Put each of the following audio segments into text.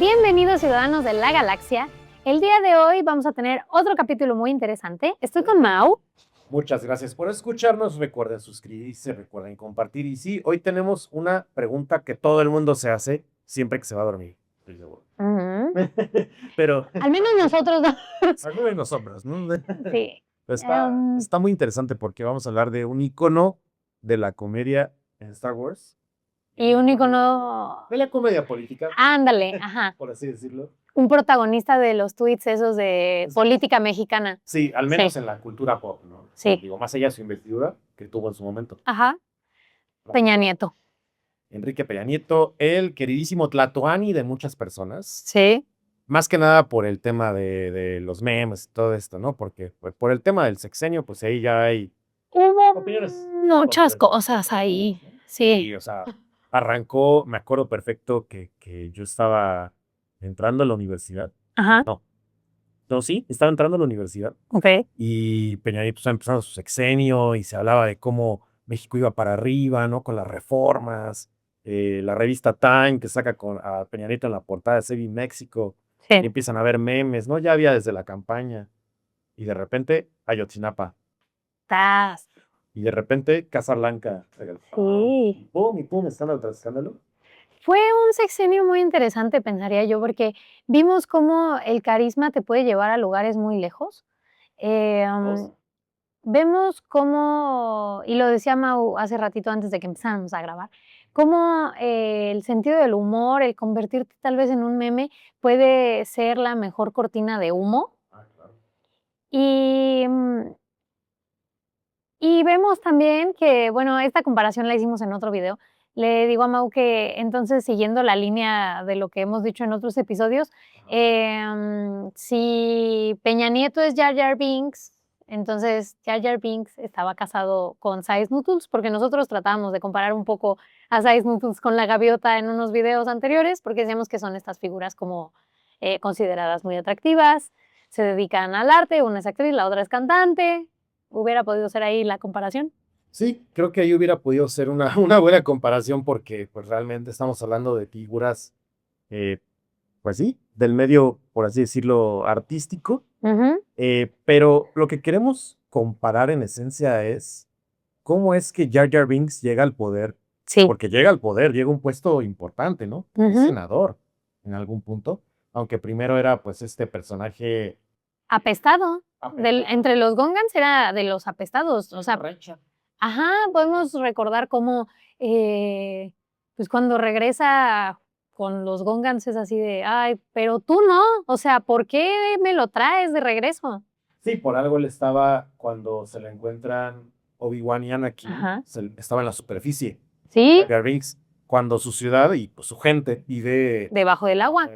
Bienvenidos ciudadanos de la galaxia. El día de hoy vamos a tener otro capítulo muy interesante. Estoy con Mau. Muchas gracias por escucharnos. Recuerden suscribirse, recuerden compartir. Y sí, hoy tenemos una pregunta que todo el mundo se hace siempre que se va a dormir. Estoy seguro. Pero Al menos nosotros dos. algunos de nosotros, ¿no? Sí. Está muy interesante porque vamos a hablar de un icono de la comedia en Star Wars. Y un icono. De la comedia política, Ándale, ajá. por así decirlo. Un protagonista de los tweets esos de política mexicana. Sí, al menos en la cultura pop, ¿no? Sí. Digo, más allá de su investidura que tuvo en su momento. Ajá. Peña Nieto. Enrique Peña Nieto, el queridísimo Tlatoani de muchas personas. Sí. Más que nada por el tema de los memes y todo esto, ¿no? Porque pues, por el tema del sexenio, pues ahí ya hay Hubo opiniones muchas contrarias. cosas ahí. Sí. Y, o sea, arrancó, me acuerdo perfecto que yo estaba entrando a la universidad. Ajá. No, sí, estaba entrando a la universidad. Ok. Y Peña Nieto estaba empezando su sexenio y se hablaba de cómo México iba para arriba, ¿no? Con las reformas. La revista Time que saca a Peña Nieto en la portada de Saving México. Y Sí. empiezan a ver memes, ¿no? Ya había desde la campaña. Y de repente, Ayotzinapa. Taz. Y de repente, Casa Blanca. Sí. Y pum, escándalo tras escándalo. Fue un sexenio muy interesante, pensaría yo, porque vimos cómo el carisma te puede llevar a lugares muy lejos. Vemos cómo, y lo decía Mau hace ratito antes de que empezáramos a grabar, cómo el sentido del humor, el convertirte tal vez en un meme, puede ser la mejor cortina de humo. Claro. Y, y vemos también que, bueno, esta comparación la hicimos en otro video. Le digo a Mau que entonces, siguiendo la línea de lo que hemos dicho en otros episodios, si Peña Nieto es Jar Jar Binks, entonces Jar Jar Binks estaba casado con Size Noodles, porque nosotros tratábamos de comparar un poco a Size Noodles con la gaviota en unos videos anteriores, porque decíamos que son estas figuras como consideradas muy atractivas, se dedican al arte, una es actriz, la otra es cantante. ¿Hubiera podido ser ahí la comparación? Sí, creo que ahí hubiera podido ser una buena comparación porque pues realmente estamos hablando de figuras, pues sí, del medio, por así decirlo, artístico. Pero lo que queremos comparar en esencia es cómo es que Jar Jar Binks llega al poder. Sí. Porque llega al poder, llega a un puesto importante, ¿no? Es senador en algún punto, aunque primero era pues este personaje Apestado. Entre los Gongans era de los apestados. O sea, ajá, podemos recordar cómo, pues cuando regresa con los Gongans es así de, ay, pero tú no, o sea, ¿por qué me lo traes de regreso? Sí, por algo él estaba, cuando se lo encuentran Obi-Wan y Anakin, estaba en la superficie. Sí. Jar Binks, cuando su ciudad y pues, su gente vive debajo del agua.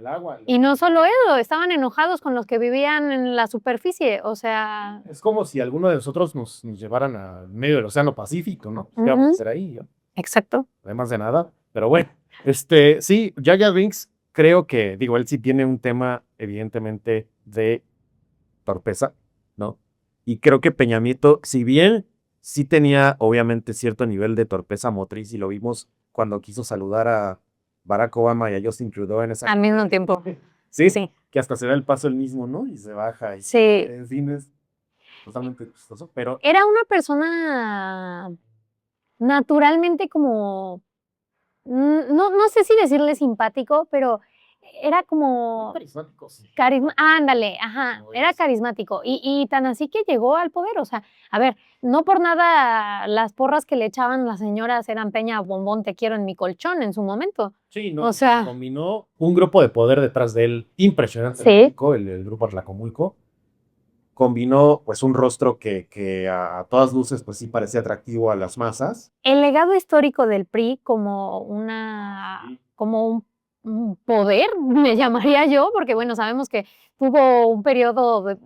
Y no solo eso, estaban enojados con los que vivían en la superficie, o sea... Es como si alguno de nosotros nos llevaran al medio del Océano Pacífico, ¿no? ¿Qué vamos a hacer ahí? Exacto. Además de nada, pero bueno, sí, Jar Jar Binks, creo que, digo, él sí tiene un tema, evidentemente, de torpeza, ¿no? Y creo que Peña Nieto, si bien sí tenía, obviamente, cierto nivel de torpeza motriz, y lo vimos cuando quiso saludar a Barack Obama y a Justin Trudeau en esa... Al mismo tiempo. Sí, Sí. que hasta se da el paso él mismo, ¿no? Y se baja. Y, sí. En fin, es totalmente chistoso, pero... Era una persona naturalmente como... No sé si decirle simpático, pero era como... Carismático, sí. Ándale, ajá, era carismático. Y tan así que llegó al poder, o sea, a ver, no por nada las porras que le echaban las señoras eran Peña Bombón, te quiero en mi colchón en su momento. Sí, no, o sea, combinó un grupo de poder detrás de él impresionante. Sí. El grupo Atlacomulco. Combinó pues un rostro que a todas luces pues sí parecía atractivo a las masas. El legado histórico del PRI como un poder, me llamaría yo, porque bueno, sabemos que tuvo un periodo de,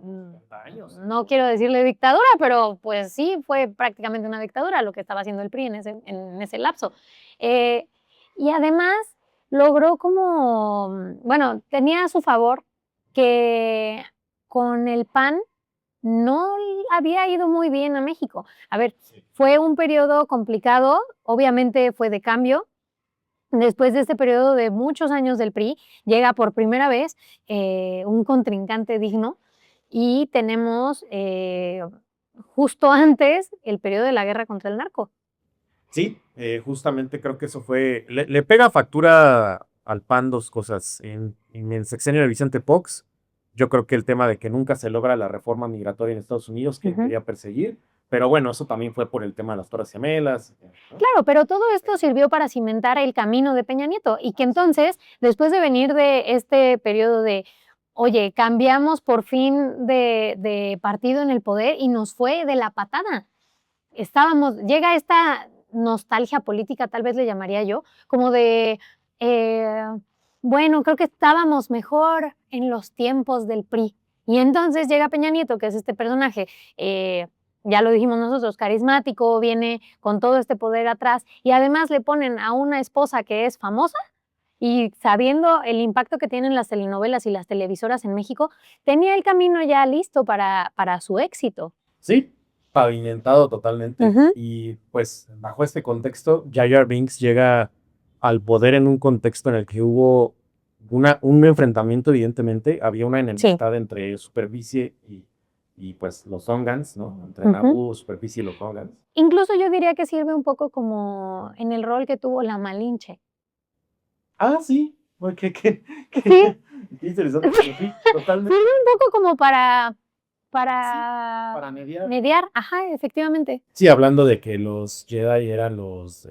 no quiero decirle dictadura, pero pues sí, fue prácticamente una dictadura lo que estaba haciendo el PRI en ese lapso. Y además logró como, bueno, tenía a su favor que con el PAN no había ido muy bien a México. A ver, fue un periodo complicado, obviamente fue de cambio, después de este periodo de muchos años del PRI, llega por primera vez un contrincante digno y tenemos justo antes el periodo de la guerra contra el narco. Sí, justamente creo que eso fue, le pega factura al PAN dos cosas. En el sexenio de Vicente Fox, yo creo que el tema de que nunca se logra la reforma migratoria en Estados Unidos que quería perseguir, pero bueno, eso también fue por el tema de las Torres Gemelas, ¿no? Claro, pero todo esto sirvió para cimentar el camino de Peña Nieto y que entonces, después de venir de este periodo de, oye, cambiamos por fin de partido en el poder y nos fue de la patada. Llega esta nostalgia política, tal vez le llamaría yo, como de, eh, bueno, creo que estábamos mejor en los tiempos del PRI. Y entonces llega Peña Nieto, que es este personaje, ya lo dijimos nosotros, carismático, viene con todo este poder atrás y además le ponen a una esposa que es famosa y sabiendo el impacto que tienen las telenovelas y las televisoras en México, tenía el camino ya listo para su éxito. Sí, pavimentado totalmente. Ujú. Y pues bajo este contexto, Jar Jar Binks llega al poder en un contexto en el que hubo un enfrentamiento, evidentemente, había una enemistad entre superficie y pues los Tongans, ¿no? Entre Naboo, superficie y los Tongans. Incluso yo diría que sirve un poco como en el rol que tuvo la Malinche. Ah, sí, qué Sí. interesante. Pero sí, totalmente. Sirve un poco como para Para mediar. mediar, ajá, efectivamente. Sí, hablando de que los Jedi eran los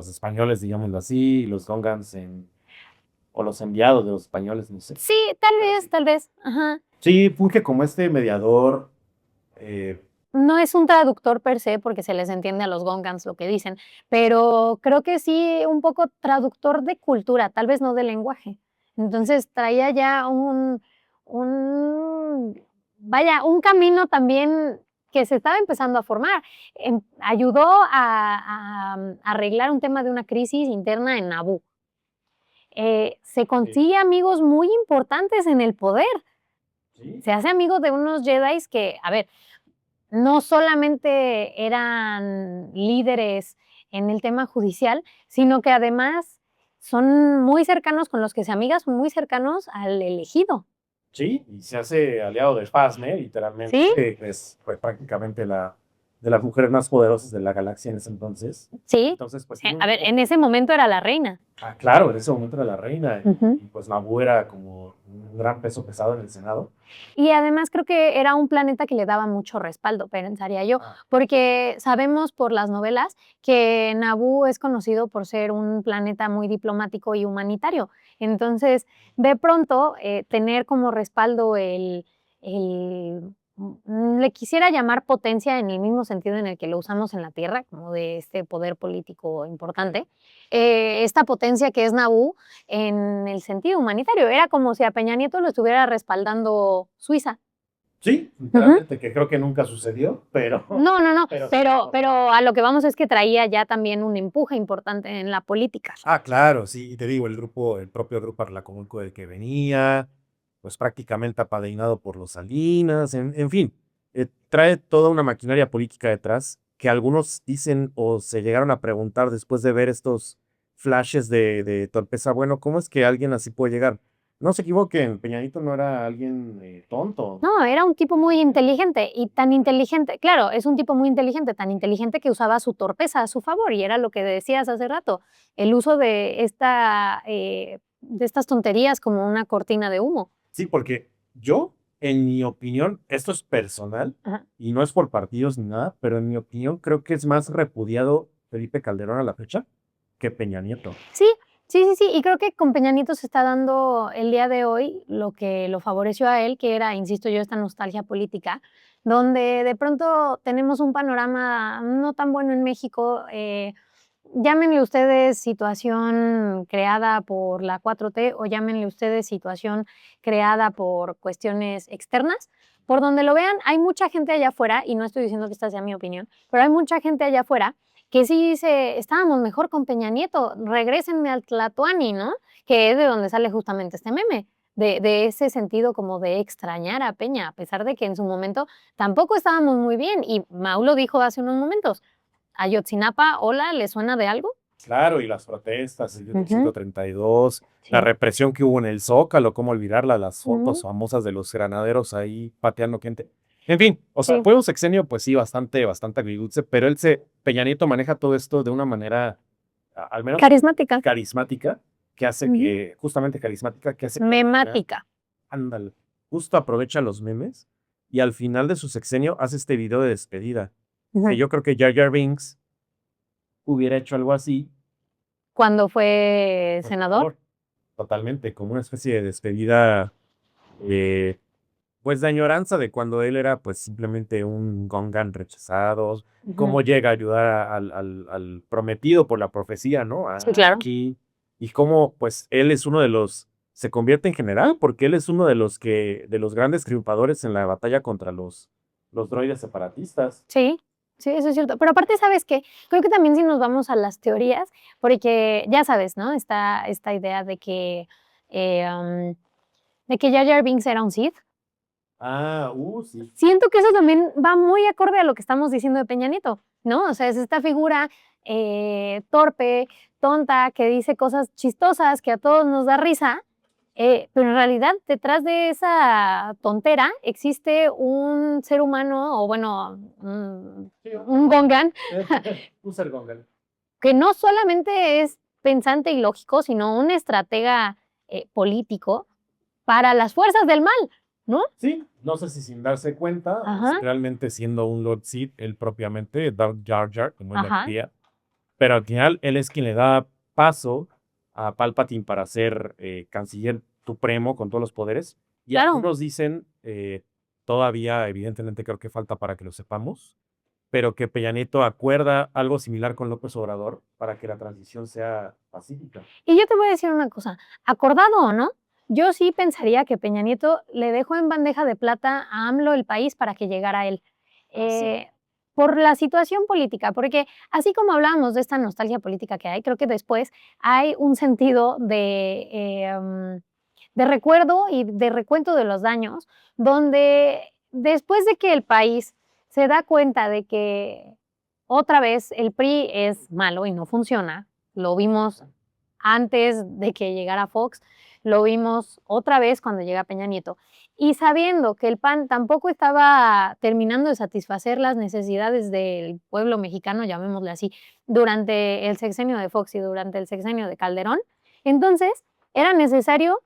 españoles, digámoslo así, y los Tongans o los enviados de los españoles, no sé. Sí, tal vez, ajá. Sí, funge como este mediador. eh, No es un traductor per se, porque se les entiende a los Gongans lo que dicen, pero creo que sí un poco traductor de cultura, tal vez no de lenguaje. Entonces traía ya vaya, un camino también que se estaba empezando a formar. Ayudó a arreglar un tema de una crisis interna en Naboo. Se consigue amigos muy importantes en el poder. sí, Se hace amigo de unos Jedis que, a ver, no solamente eran líderes en el tema judicial, sino que además son muy cercanos con los que se amiga, son muy cercanos al elegido. sí, y se hace aliado de Phasma, literalmente, ¿Sí? que fue prácticamente de las mujeres más poderosas de la galaxia en ese entonces. Sí. Entonces, pues, A ver, en ese momento era la reina. claro, en ese momento era la reina, Ujú. y pues Naboo era como un gran peso pesado en el Senado. Y además creo que era un planeta que le daba mucho respaldo, pensaría yo, porque sabemos por las novelas que Naboo es conocido por ser un planeta muy diplomático y humanitario. Entonces, de pronto, tener como respaldo le quisiera llamar potencia en el mismo sentido en el que lo usamos en la Tierra, como de este poder político importante, esta potencia que es Naboo en el sentido humanitario. Era como si a Peña Nieto lo estuviera respaldando Suiza. Sí, literalmente, que creo que nunca sucedió, pero... No, pero a lo que vamos es que traía ya también un empuje importante en la política. Ah, claro, sí, y te digo, el propio grupo Arlacomulco del que venía, pues prácticamente apadrinado por los Salinas, en fin, trae toda una maquinaria política detrás que algunos dicen o se llegaron a preguntar después de ver estos flashes de torpeza, bueno, ¿cómo es que alguien así puede llegar? No se equivoquen, Peñanito no era alguien tonto. No, era un tipo muy inteligente y tan inteligente, claro, es un tipo muy inteligente, tan inteligente que usaba su torpeza a su favor y era lo que decías hace rato, el uso de estas tonterías como una cortina de humo. Sí, porque yo, en mi opinión, esto es personal Ajá. y no es por partidos ni nada, pero en mi opinión creo que es más repudiado Felipe Calderón a la fecha que Peña Nieto. Sí, sí, y creo que con Peña Nieto se está dando el día de hoy lo que lo favoreció a él, que era, insisto yo, esta nostalgia política, donde de pronto tenemos un panorama no tan bueno en México, llámenle ustedes situación creada por la 4T o llámenle ustedes situación creada por cuestiones externas. Por donde lo vean, hay mucha gente allá afuera, y no estoy diciendo que esta sea mi opinión, pero hay mucha gente allá afuera que sí dice, estábamos mejor con Peña Nieto, regrésenme al Tlatoani, ¿no? Que es de donde sale justamente este meme, de ese sentido como de extrañar a Peña, a pesar de que en su momento tampoco estábamos muy bien. Y Mau lo dijo hace unos momentos, Ayotzinapa, hola, ¿le suena de algo? Claro, y las protestas, el Ujú. 132, Sí. la represión que hubo en el Zócalo, cómo olvidarla, las fotos Ujú. famosas de los granaderos ahí pateando gente. En fin, o sea, Sí. fue un sexenio, pues sí, bastante agridulce, pero Peña Nieto maneja todo esto de una manera, al menos Carismática. carismática, que hace Ujú. que, justamente carismática, que hace que al final, Memática. ándale, justo aprovecha los memes y al final de su sexenio hace este video de despedida, que Ujú. yo creo que Jar Jar Binks hubiera hecho algo así. Cuando fue Por senador. favor. Totalmente, como una especie de despedida, eh, pues de añoranza de cuando él era pues simplemente un Gungan rechazado, Ujú. cómo llega a ayudar al prometido por la profecía, ¿no? Sí, claro. Aquí, y cómo pues él es uno de los, se convierte en general, porque él es uno de los grandes triunfadores en la batalla contra los droides separatistas. Sí, sí, eso es cierto. Pero aparte, ¿sabes qué? Creo que también si nos vamos a las teorías, porque ya sabes, ¿no? Está esta idea de que Jar Jar Binks era un Sith. Sí. Siento que eso también va muy acorde a lo que estamos diciendo de Peña Nieto, ¿no? O sea, es esta figura torpe, tonta, que dice cosas chistosas, que a todos nos da risa, pero en realidad detrás de esa tontera existe un ser humano, o bueno, Sí, un Gongan, un ser Gungan. que no solamente es pensante y lógico, sino un estratega político para las fuerzas del mal, ¿no? Sí, no sé si sin darse cuenta, o Ajá, si realmente siendo un Lord Sith, él propiamente, Darth Jar Jar, como él lo ajá, quería, pero al final él es quien le da paso a Palpatine para ser canciller supremo con todos los poderes. Y claro. algunos dicen, todavía evidentemente creo que falta para que lo sepamos, pero que Peña Nieto acuerda algo similar con López Obrador para que la transición sea pacífica. Y yo te voy a decir una cosa, acordado o no, yo sí pensaría que Peña Nieto le dejó en bandeja de plata a AMLO el país para que llegara él. Sí. Por la situación política, porque así como hablábamos de esta nostalgia política que hay, creo que después hay un sentido de recuerdo y de recuento de los daños, donde después de que el país se da cuenta de que otra vez el PRI es malo y no funciona, lo vimos antes de que llegara Fox, lo vimos otra vez cuando llega Peña Nieto. Y sabiendo que el PAN tampoco estaba terminando de satisfacer las necesidades del pueblo mexicano, llamémosle así, durante el sexenio de Fox y durante el sexenio de Calderón, entonces era necesario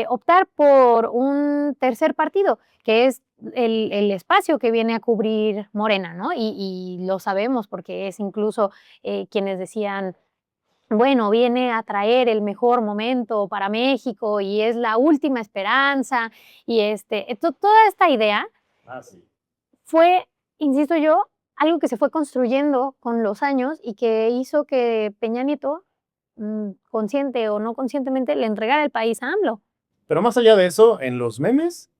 optar por un tercer partido, que es el espacio que viene a cubrir Morena, ¿no? Y lo sabemos porque es incluso quienes decían bueno, viene a traer el mejor momento para México y es la última esperanza y toda esta idea Sí. fue, insisto yo, algo que se fue construyendo con los años y que hizo que Peña Nieto, consciente o no conscientemente, le entregara el país a AMLO. Pero más allá de eso, en los memes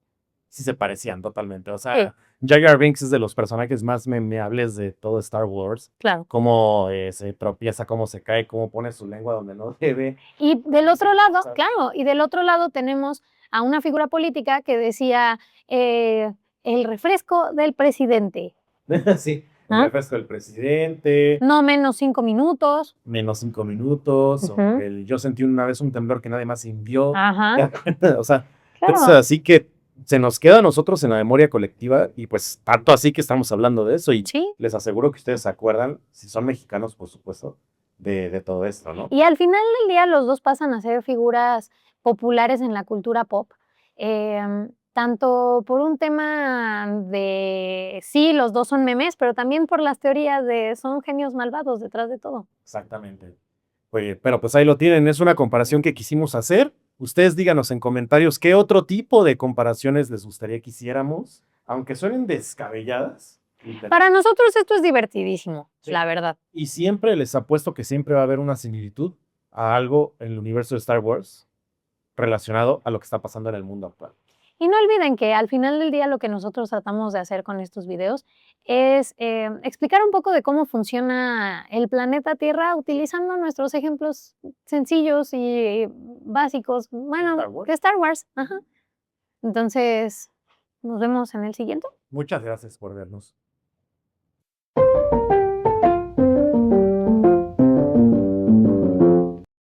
sí se parecían totalmente. O Sí, sea, Jar Jar Binks es de los personajes más memeables de todo Star Wars. claro. Cómo se tropieza, cómo se cae, cómo pone su lengua donde no debe. Y del Dice otro lado, cosas. claro, y del otro lado tenemos a una figura política que decía eh, el refresco del presidente. Sí, el ¿Ah? refresco del presidente, No menos 5 minutos. menos 5 minutos, o Ujú. yo sentí una vez un temblor que nadie más sintió. Ajá, O sea, cosas claro. así que se nos queda a nosotros en la memoria colectiva y pues tanto así que estamos hablando de eso y Sí. les aseguro que ustedes se acuerdan, si son mexicanos, por supuesto, de todo esto, ¿no? Y al final del día los 2 pasan a ser figuras populares en la cultura pop, tanto por un tema de sí, los 2 son memes, pero también por las teorías de son genios malvados detrás de todo. Exactamente. Oye, pero pues ahí lo tienen, es una comparación que quisimos hacer. Ustedes díganos en comentarios qué otro tipo de comparaciones les gustaría que hiciéramos, aunque suenen descabelladas. Para nosotros esto es divertidísimo, Sí. la verdad. Y siempre les apuesto que siempre va a haber una similitud a algo en el universo de Star Wars relacionado a lo que está pasando en el mundo actual. Y no olviden que al final del día lo que nosotros tratamos de hacer con estos videos es explicar un poco de cómo funciona el planeta Tierra utilizando nuestros ejemplos sencillos y básicos, bueno, Star Wars. de Star Wars. Ajá. Entonces, nos vemos en el siguiente. Muchas gracias por vernos.